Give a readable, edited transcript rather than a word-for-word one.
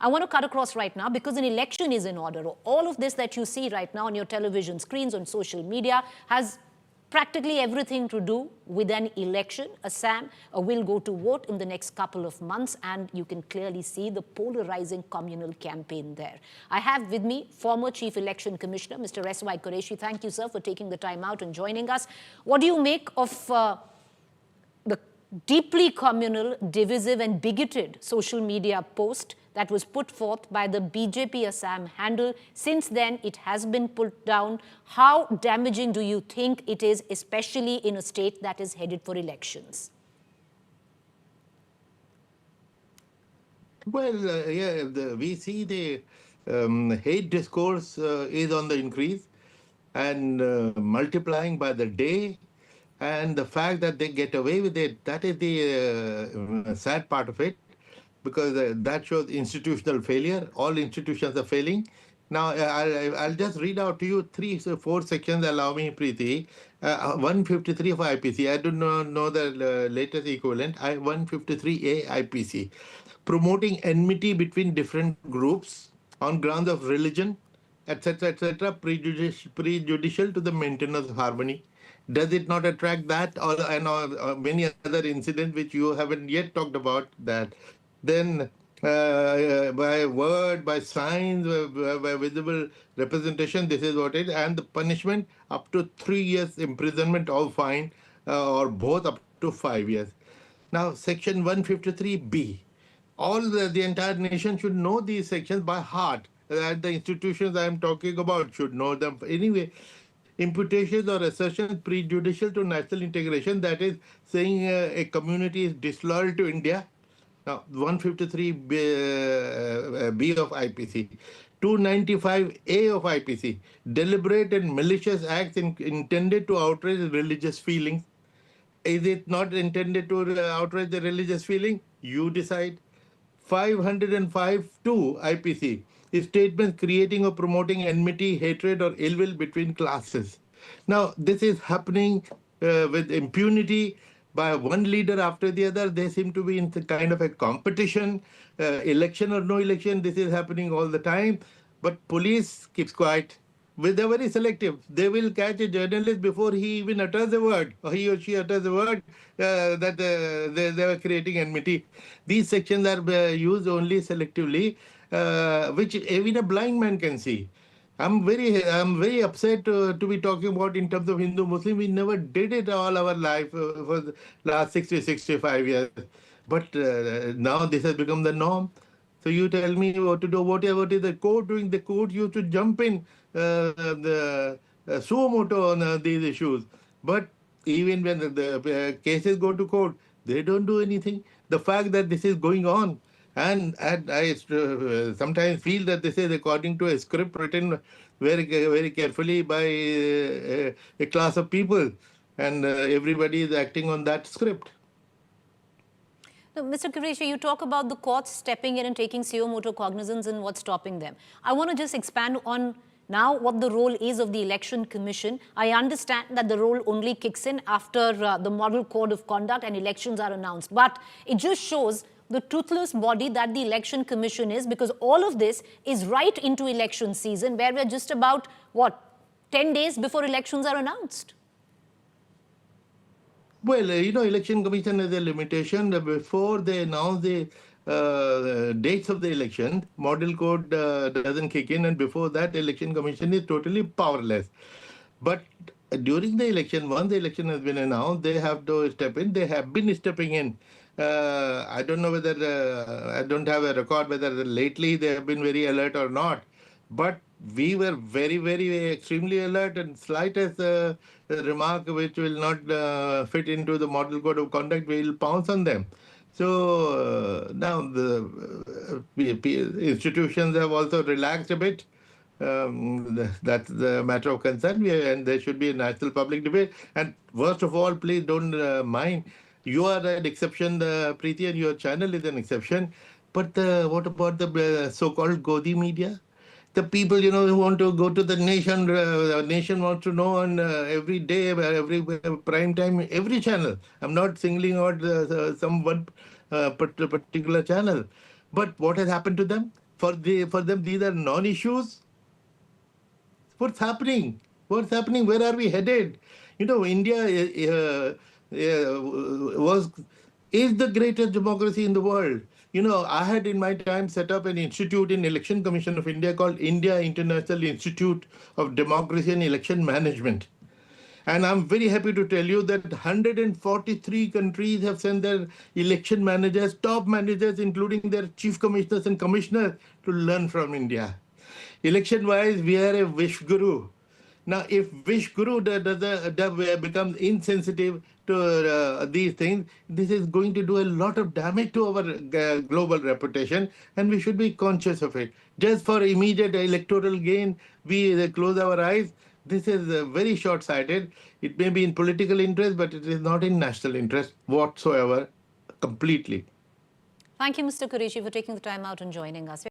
I want to cut across right now because an election is in order. All of this that you see right now on your television screens, on social media, has practically everything to do with an election. Assam will go to vote in the next couple of months, and you can clearly see the polarizing communal campaign there. I have with me former Chief Election Commissioner, Mr. Quraishi. Thank you, sir, for taking the time out and joining us. What do you make of the deeply communal, divisive and bigoted social media post that was put forth by the BJP Assam handle? Since then, it has been put down. How damaging do you think it is, especially in a state that is headed for elections? Well, we see the hate discourse is on the increase and multiplying by the day. And the fact that they get away with it, that is the sad part of it, because that shows institutional failure. All institutions are failing. Now, I'll just read out to you 4 sections. Allow me, Preeti. 153 of IPC. I do not know the latest equivalent. 153A IPC. Promoting enmity between different groups on grounds of religion, etc., prejudicial to the maintenance of harmony. Does it not attract that, or many other incidents which you haven't yet talked about? That then by word, by signs, by visible representation, this is what it is, and the punishment up to 3 years imprisonment or fine, or both up to 5 years. Now, Section 153B. All the entire nation should know these sections by heart. The institutions I am talking about should know them. Anyway, imputations or assertions prejudicial to national integration, that is saying a community is disloyal to India. Now, 153B of IPC. 295A of IPC, deliberate and malicious acts intended to outrage religious feelings. Is it not intended to outrage the religious feeling? You decide. 505(2) IPC, statements creating or promoting enmity, hatred, or ill will between classes. Now, this is happening with impunity by one leader after the other. They seem to be in the kind of a competition, election or no election. This is happening all the time. But police keeps quiet. They're very selective. They will catch a journalist before he even utters a word, or he or she utters a word that they were creating enmity. These sections are used only selectively, which even a blind man can see. I'm very upset to be talking about in terms of Hindu-Muslim. We never did it all our life for the last 60, 65 years. But now this has become the norm. So you tell me what to do. Whatever is the court doing, the court used to jump in the suo moto on these issues. But even when the cases go to court, they don't do anything. The fact that this is going on, and I sometimes feel that this is according to a script written very carefully by a class of people, and everybody is acting on that script. Now, Mr. Quraishi, you talk about the courts stepping in and taking suo moto cognizance and what's stopping them. I want to just expand on now what the role is of the Election Commission. I understand that the role only kicks in after the Model Code of Conduct and elections are announced. But it just shows the toothless body that the Election Commission is, because all of this is right into election season, where we're just about, 10 days before elections are announced. Well, Election Commission has a limitation. Before they announce the dates of the election, Model Code doesn't kick in, and before that, Election Commission is totally powerless. But during the election, once the election has been announced, they have to step in. They have been stepping in. I don't know whether, I don't have a record whether lately they have been very alert or not. But we were very extremely alert, and slightest remark which will not fit into the Model Code of Conduct, we will pounce on them. So now the institutions have also relaxed a bit. That's the matter of concern, and there should be a national public debate. And worst of all, please don't mind, you are an exception, Preeti, and your channel is an exception. But what about the so-called Godi media? The people, who want to go to the nation, nation wants to know on every day, every prime time, every channel. I'm not singling out some one particular channel. But what has happened to them? For them, these are non-issues. What's happening? What's happening? Where are we headed? India was is the greatest democracy in the world. I had in my time set up an institute in Election Commission of India called India International Institute of Democracy and Election Management. And I'm very happy to tell you that 143 countries have sent their election managers, top managers, including their chief commissioners and commissioners, to learn from India. Election-wise, we are a wish guru. Now, if wish guru becomes insensitive to these things, this is going to do a lot of damage to our global reputation, and we should be conscious of it. Just for immediate electoral gain, we close our eyes. This is very short-sighted. It may be in political interest, but it is not in national interest whatsoever, completely. Thank you, Mr. Quraishi, for taking the time out and joining us.